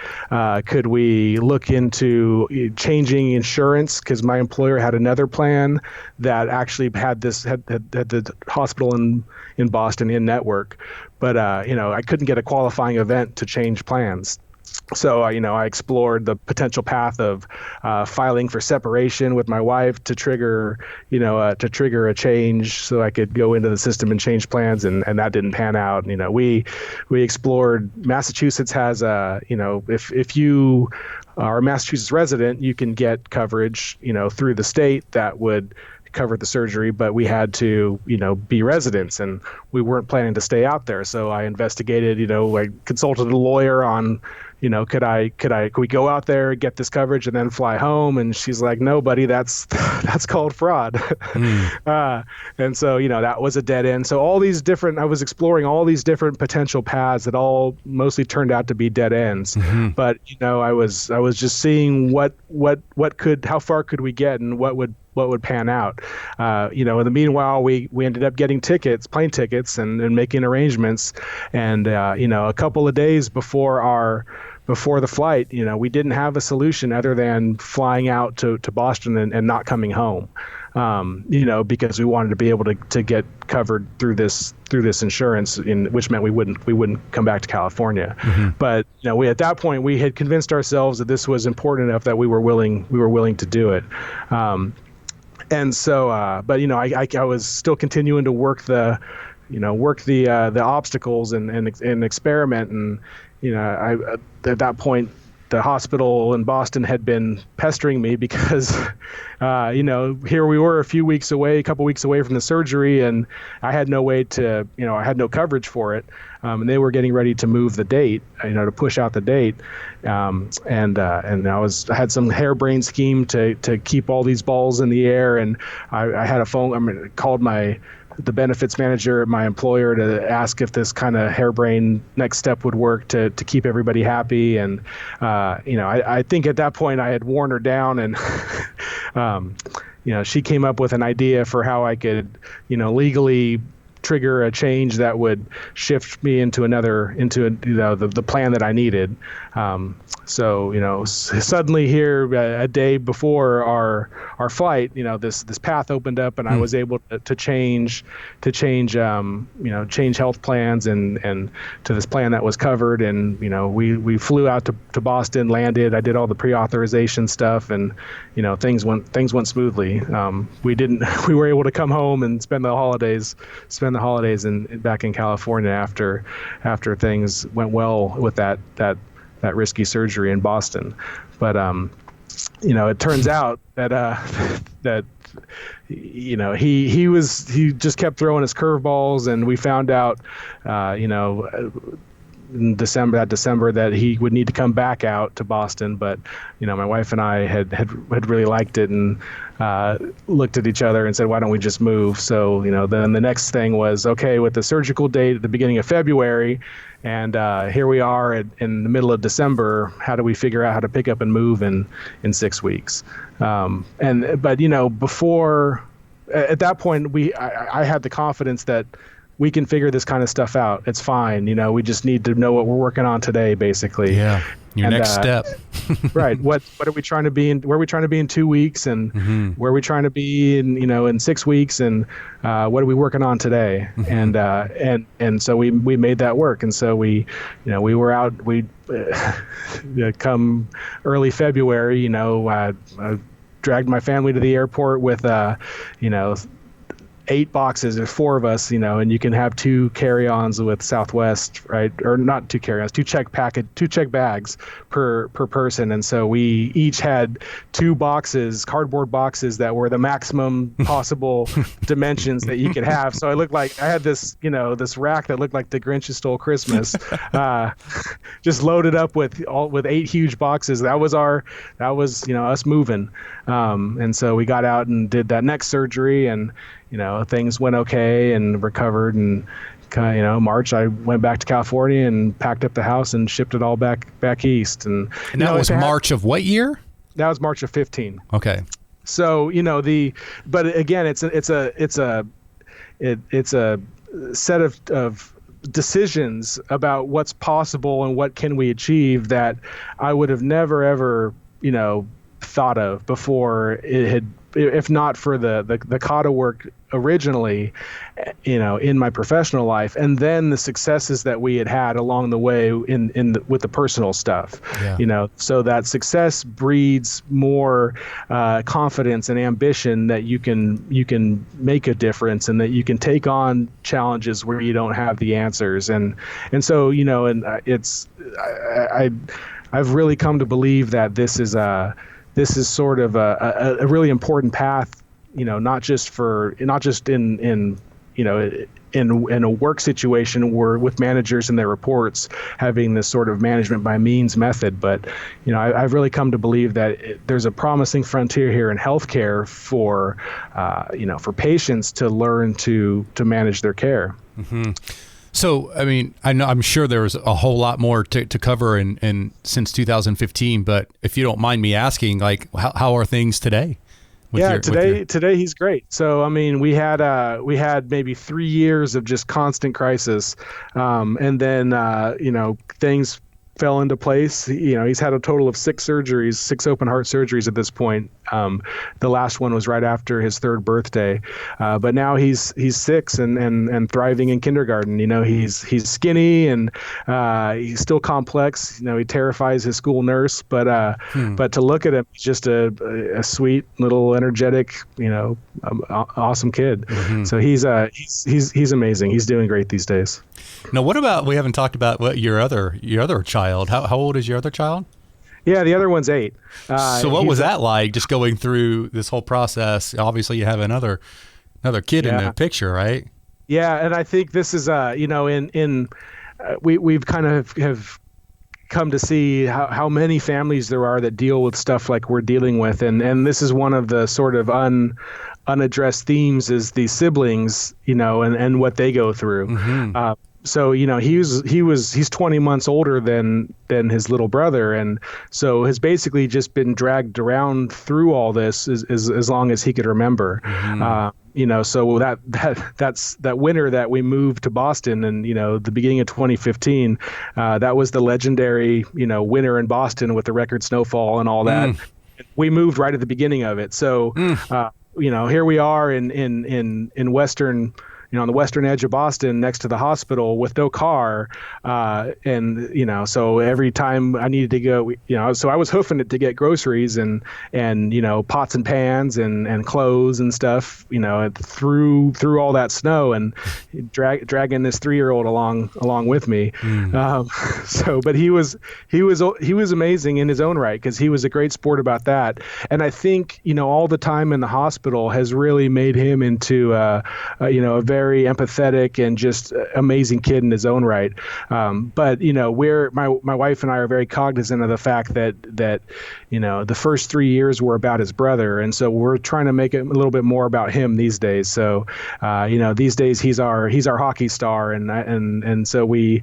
Could we look into changing insurance? Because my employer had another plan that actually had the hospital in Boston in network, but I couldn't get a qualifying event to change plans. So, I explored the potential path of filing for separation with my wife to trigger a change so I could go into the system and change plans, and that didn't pan out. We explored. Massachusetts has if you are a Massachusetts resident, you can get coverage, through the state that would cover the surgery, but we had to, be residents, and we weren't planning to stay out there. So I investigated, I consulted a lawyer on, could we go out there, get this coverage, and then fly home? And she's like, no, buddy, that's called fraud. And so, that was a dead end. So I was exploring all these different potential paths that all mostly turned out to be dead ends. Mm-hmm. But, I was just seeing how far could we get, and what would pan out. In the meanwhile, we ended up getting plane tickets and making arrangements. And, a couple of days before the flight, we didn't have a solution other than flying out to Boston and not coming home, because we wanted to be able to get covered through this insurance, which meant we wouldn't come back to California. Mm-hmm. But at that point we had convinced ourselves that this was important enough that we were willing to do it. And so, but I was still continuing to work the obstacles and experiment, and at that point the hospital in Boston had been pestering me because, here we were a couple weeks away from the surgery, and I had no way to, I had no coverage for it. And they were getting ready to move the date, to push out the date. And I had some harebrained scheme to keep all these balls in the air. And I had called the benefits manager at my employer to ask if this kind of harebrained next step would work to keep everybody happy. And, I think at that point I had worn her down, and, she came up with an idea for how I could, legally trigger a change that would shift me into the plan that I needed. So suddenly here, a day before our flight, this path opened up, and I was able to change health plans and to this plan that was covered. And we flew out to Boston, landed. I did all the pre-authorization stuff, and things went smoothly. We were able to come home and spend the holidays back in California after things went well with that risky surgery in Boston. But it turns out that he just kept throwing his curveballs, and we found out in December that he would need to come back out to Boston. But my wife and I had really liked it, and looked at each other and said, why don't we just move? So then the next thing was, okay, with the surgical date at the beginning of February, and here we are in the middle of December, how do we figure out how to pick up and move in 6 weeks? But before, at that point, I had the confidence that we can figure this kind of stuff out. It's fine. We just need to know what we're working on today, basically. Yeah. Your next step. Right. What are we trying to be in? Where are we trying to be in 2 weeks, and where are we trying to be in 6 weeks, and what are we working on today? Mm-hmm. And so we made that work. And so we were out. We come early February. dragged my family to the airport with, you know, 8 boxes. There's 4 of us, you know, and you can have 2 carry-ons with Southwest, right? Or not 2 carry-ons, 2 check bags per person. And so we each had 2 boxes, cardboard boxes that were the maximum possible dimensions that you could have. So I looked like I had this, you know, this rack that looked like the Grinch Stole Christmas, just loaded up with 8 huge boxes. That was, you know, us moving. And so we got out and did that neck surgery, and you know, things went okay and recovered. And, you know, March, I went back to California and packed up the house and shipped it all back east. And that was March of what year? That was March of 15. Okay. So, you know, but again, it's a set of decisions about what's possible and what can we achieve that I would have never, ever, you know, thought of before it had, if not for the kata work originally, you know, in my professional life, and then the successes that we had along the way with the personal stuff, you know, so that success breeds more confidence and ambition that you can make a difference and that you can take on challenges where you don't have the answers. And so, you know, and I've really come to believe that this is sort of a really important path, you know, not just in you know, in a work situation where with managers and their reports having this sort of management by means method, but you know, I've really come to believe that there's a promising frontier here in healthcare for you know, for patients to learn to manage their care. Mm-hmm. So, I mean, I'm sure there was a whole lot more to cover in since 2015, but if you don't mind me asking, like, how are things today? Today he's great. So, I mean, we had maybe 3 years of just constant crisis, and then you know, things fell into place. You know, he's had a total of 6 open heart surgeries at this point. The last one was right after his 3rd birthday, but now he's 6 and thriving in kindergarten. You know, he's skinny and he's still complex. You know, he terrifies his school nurse, but to look at him, he's just a sweet little energetic, you know, awesome kid. Mm-hmm. So he's amazing. He's doing great these days. Now, what about, we haven't talked about what your other child. How old is your other child? Yeah, the other one's 8. So what was that like, just going through this whole process? Obviously, you have another kid in the picture, right? Yeah, and I think this is, you know, we've kind of have come to see how many families there are that deal with stuff like we're dealing with, and this is one of the sort of unaddressed themes is the siblings, you know, and what they go through. Mm-hmm. So, you know, he's 20 months older than his little brother, and so has basically just been dragged around through all this as long as he could remember. Mm-hmm. You know, so that's that winter that we moved to Boston, and you know, the beginning of 2015, that was the legendary, you know, winter in Boston with the record snowfall and all that. We moved right at the beginning of it, so you know, here we are in western, you know, on the western edge of Boston next to the hospital with no car. And, you know, so every time I needed to go, you know, so I was hoofing it to get groceries and, you know, pots and pans and clothes and stuff, you know, through all that snow and dragging this 3-year-old along with me. So, but he was amazing in his own right, because he was a great sport about that. And I think, you know, all the time in the hospital has really made him into, you know, a very empathetic and just amazing kid in his own right. But, you know, my wife and I are very cognizant of the fact that, you know, the first 3 years were about his brother. And so we're trying to make it a little bit more about him these days. So, you know, these days he's our hockey star. And so he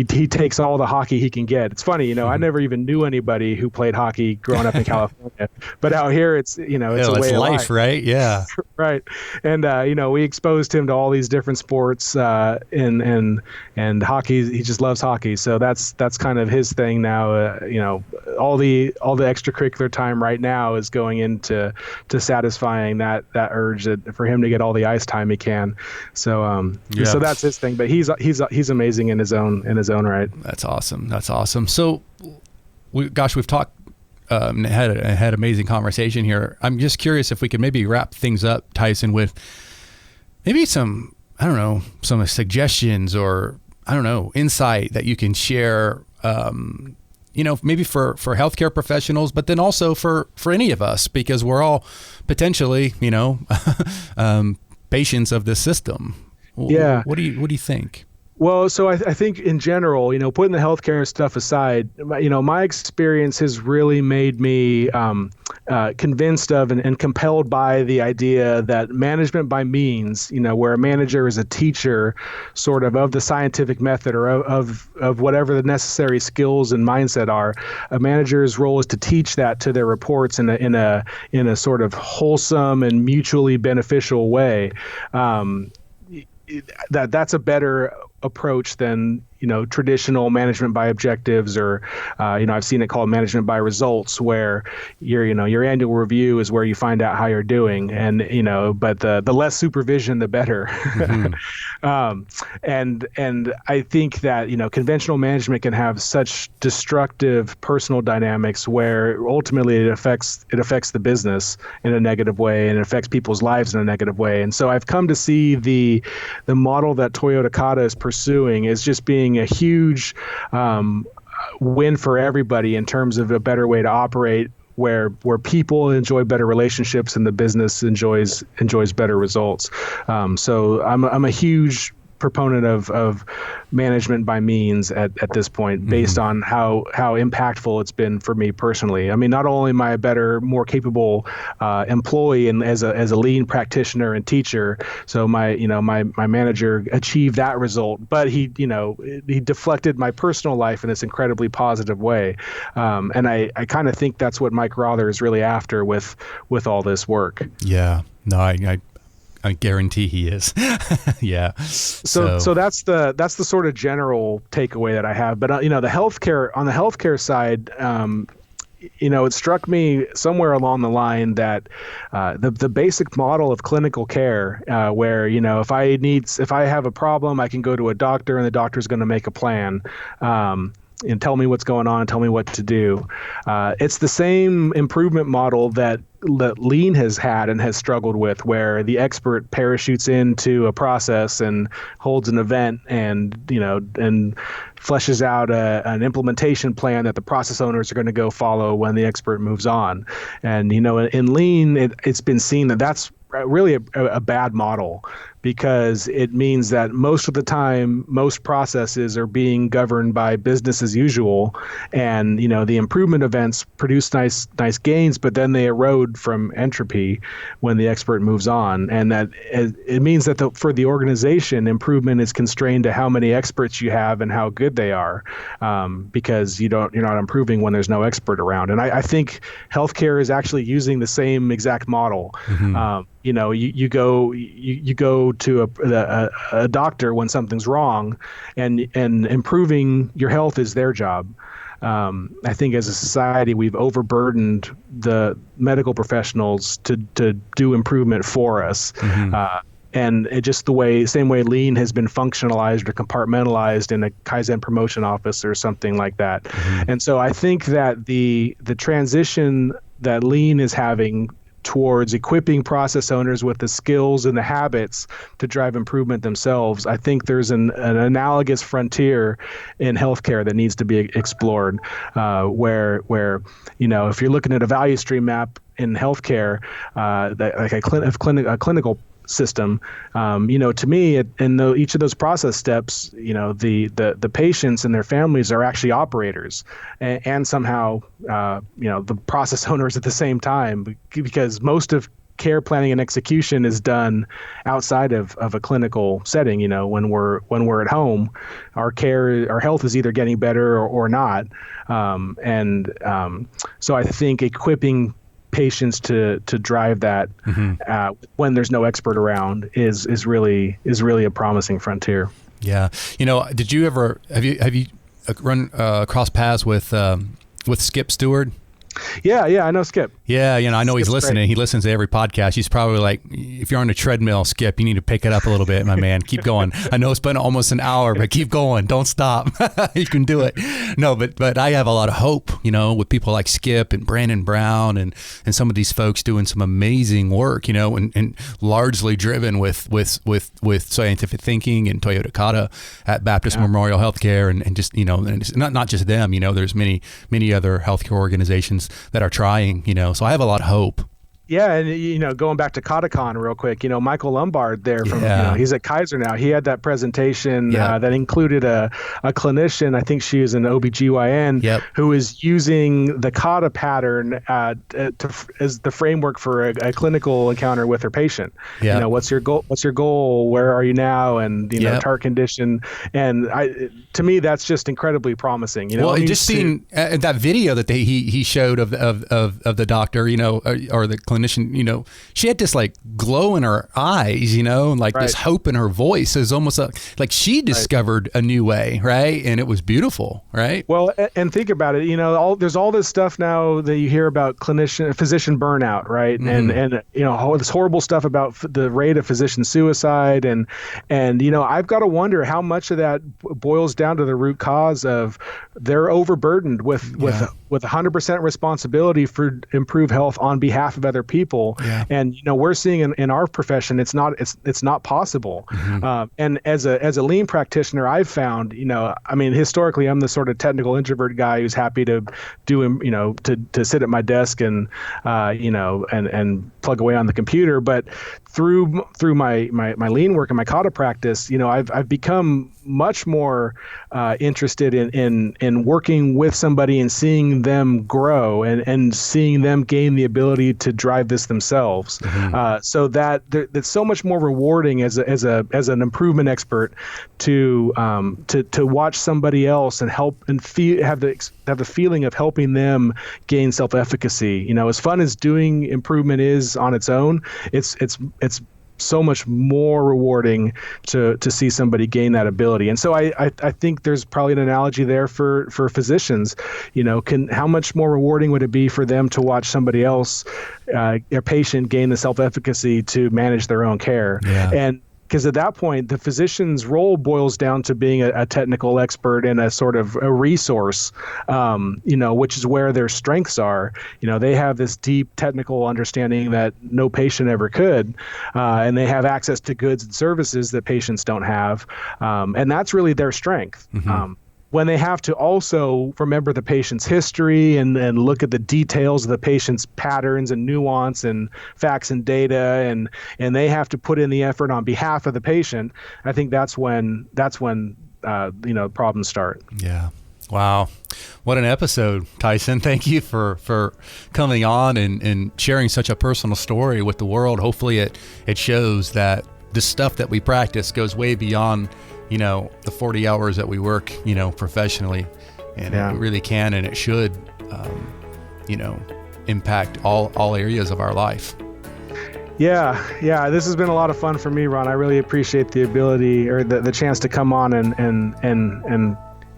takes all the hockey he can get. It's funny, you know, I never even knew anybody who played hockey growing up in California, but out here it's, you know, it's a way of life, right? Yeah. Right. And, you know, we exposed him to all these different sports, and hockey. He just loves hockey. So that's kind of his thing now. You know, all the extracurricular time right now is going into satisfying that urge for him to get all the ice time he can. So, so that's his thing, but he's amazing in his own right. That's awesome. So we've talked had amazing conversation here. I'm just curious if we could maybe wrap things up, Tyson, with maybe some suggestions or, insight that you can share, maybe for healthcare professionals, but then also for any of us, because we're all potentially, patients of this system. Yeah. What do you think? Well, so I think in general, putting the healthcare stuff aside, my experience has really made me convinced of and compelled by the idea that management by means, where a manager is a teacher sort of the scientific method or of whatever the necessary skills and mindset are, a manager's role is to teach that to their reports in a sort of wholesome and mutually beneficial way. That's a better approach than traditional management by objectives, or I've seen it called management by results, where your annual review is where you find out how you're doing, and but the less supervision the better. Mm-hmm. And I think that conventional management can have such destructive personal dynamics where ultimately it affects the business in a negative way, and it affects people's lives in a negative way. And so I've come to see the model that Toyota Kata is pursuing is just being a huge win for everybody in terms of a better way to operate, where people enjoy better relationships and the business enjoys better results. So I'm a huge proponent of management by means at this point, based on how impactful it's been for me personally. I mean, not only am I a better, more capable employee and as a lean practitioner and teacher, so my manager achieved that result, but he deflected my personal life in this incredibly positive way. And I kind of think that's what Mike Rother is really after with all this work. Yeah, no, I guarantee he is. Yeah. So that's the sort of general takeaway that I have. But on the healthcare side, it struck me somewhere along the line that the basic model of clinical care, where if I have a problem, I can go to a doctor and the doctor's going to make a plan. And tell me what's going on, tell me what to do. It's the same improvement model that Lean has had and has struggled with, where the expert parachutes into a process and holds an event and fleshes out an implementation plan that the process owners are going to go follow when the expert moves on. And in Lean, it's been seen that that's really a bad model, because it means that most of the time, most processes are being governed by business as usual, and the improvement events produce nice gains, but then they erode from entropy when the expert moves on, and that it means that for the organization, improvement is constrained to how many experts you have and how good they are, because you're not improving when there's no expert around. And I think healthcare is actually using the same exact model. Mm-hmm. You go to a doctor when something's wrong, and improving your health is their job. I think as a society, we've overburdened the medical professionals to do improvement for us. Mm-hmm. And it just same way Lean has been functionalized or compartmentalized in a Kaizen promotion office or something like that. Mm-hmm. And so I think that the transition that Lean is having towards equipping process owners with the skills and the habits to drive improvement themselves, I think there's an analogous frontier in healthcare that needs to be explored, where if you're looking at a value stream map in healthcare, like a clinical system, to me, each of those process steps, the patients and their families are actually operators, and somehow, the process owners at the same time, because most of care planning and execution is done outside of a clinical setting. When we're at home, our health is either getting better or not, so I think equipping patients to drive that, mm-hmm. When there's no expert around is really a promising frontier. Yeah. Did you ever have you run cross paths with Skip Stewart? Yeah, I know Skip. Yeah, I know he's It's listening. great. He listens to every podcast. He's probably like, if you're on a treadmill, Skip, you need to pick it up a little bit, my man. Keep going. I know it's been almost an hour, but keep going. Don't stop. You can do it. No, but I have a lot of hope, with people like Skip and Brandon Brown and some of these folks doing some amazing work, and largely driven with scientific thinking and Toyota Kata at Baptist Memorial Healthcare and just, and it's not just them, there's many other healthcare organizations that are trying, so I have a lot of hope. Yeah, and going back to KataCon real quick, Michael Lombard there from he's at Kaiser now. He had that presentation that included a clinician, I think she is an OBGYN, who is using the kata pattern as the framework for a clinical encounter with her patient. What's your goal? What's your goal? Where are you now? And TART condition. And to me, that's just incredibly promising. Well, just seeing that video that he showed of the doctor, or the clinician, she had this like glow in her eyes, and like this hope in her voice. Is almost like she discovered a new way, right? And it was beautiful, right? Well, and think about it, there's all this stuff now that you hear about physician burnout, right? Mm-hmm. And all this horrible stuff about the rate of physician suicide, and I've got to wonder how much of that boils down to the root cause of they're overburdened with 100% responsibility for improved health on behalf of other people. And we're seeing in our profession it's not possible. Mm-hmm. And as a lean practitioner, I've found historically I'm the sort of technical introvert guy who's happy to do to sit at my desk and and plug away on the computer. But through my lean work and my kata practice, I've become much more interested in working with somebody and seeing them grow and seeing them gain the ability to drive this themselves. Mm-hmm. So that's so much more rewarding as an improvement expert to watch somebody else and help and have the feeling of helping them gain self-efficacy. As fun as doing improvement is on its own, it's so much more rewarding to see somebody gain that ability. And so I think there's probably an analogy there for physicians. How much more rewarding would it be for them to watch somebody else, a patient, gain the self-efficacy to manage their own care? And because at that point, the physician's role boils down to being a technical expert and a sort of a resource, which is where their strengths are. They have this deep technical understanding that no patient ever could, and they have access to goods and services that patients don't have. And that's really their strength. Mm-hmm. When they have to also remember the patient's history and look at the details of the patient's patterns and nuance and facts and data, and they have to put in the effort on behalf of the patient, I think that's when problems start. Yeah. Wow. What an episode, Tyson. Thank you for coming on and sharing such a personal story with the world. Hopefully it shows that the stuff that we practice goes way beyond the 40 hours that we work, professionally, and it really can, and it should, impact all areas of our life. Yeah. This has been a lot of fun for me, Ron. I really appreciate the ability or the chance to come on and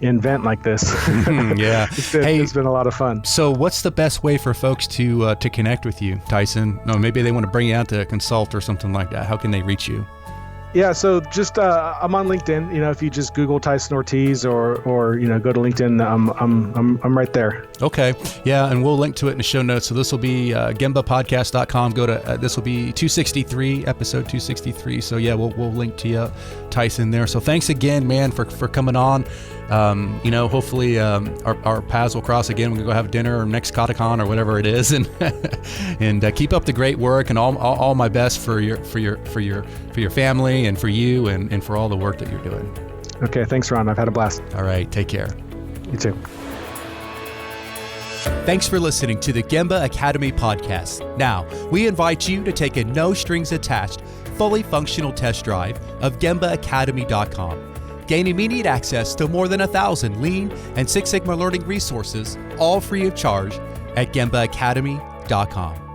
invent like this. Yeah. It's been a lot of fun. So what's the best way for folks to connect with you, Tyson? No, maybe they want to bring you out to consult or something like that. How can they reach you? Yeah, so just I'm on LinkedIn. If you just Google Tyson Ortiz or go to LinkedIn, I'm right there. Okay, yeah, and we'll link to it in the show notes. So this will be gembapodcast.com. Go to this will be 263, episode 263. So yeah, we'll link to you, Tyson, there. So thanks again, man, for coming on. Hopefully our paths will cross again. We can go have dinner or next KataCon or whatever it is, and keep up the great work, and all my best for your family and for you and for all the work that you're doing. Okay, thanks, Ron. I've had a blast. All right, take care. You too. Thanks for listening to the Gemba Academy podcast. Now, we invite you to take a no-strings-attached, fully functional test drive of GembaAcademy.com. Gain immediate access to more than 1,000 Lean and Six Sigma learning resources, all free of charge, at GembaAcademy.com.